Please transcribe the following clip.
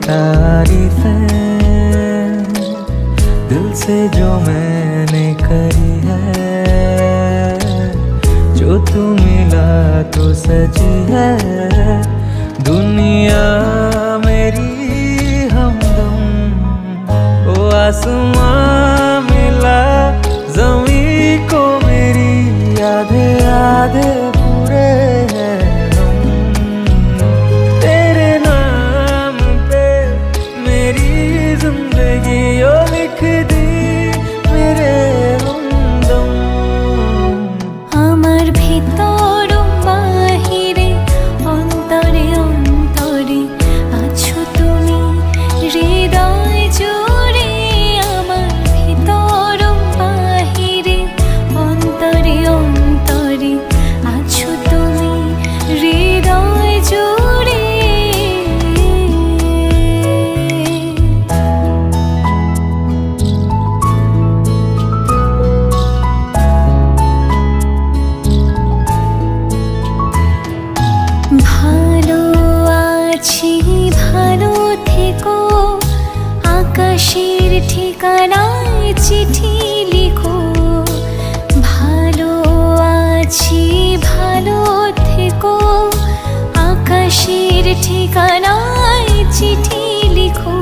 तारीफें दिल से जो मैंने करी है, जो तू मिला तो सजी है दुनिया मेरी हमदम। ओ आसमां मिला ज़मीं को मेरी, आधे आधे पूरे हैं हम। तेरे नाम पे मेरी जिंदगी ओ लिख दी मेरे हमदम। আমার ভিতর বাহিরে অন্তরে অন্তরে আছো তুমি হৃদয় জুড়ে। আমার ভিতর বাহিরে অন্তরে অন্তরে আছো তুমি হৃদয় জুড়ে। ভালো আছি ভালো থেকো, আকাশের ঠিকানায় চিঠি লিখো। ভালো আছি ভালো থেকো, আকাশের ঠিকানায় চিঠি লিখো।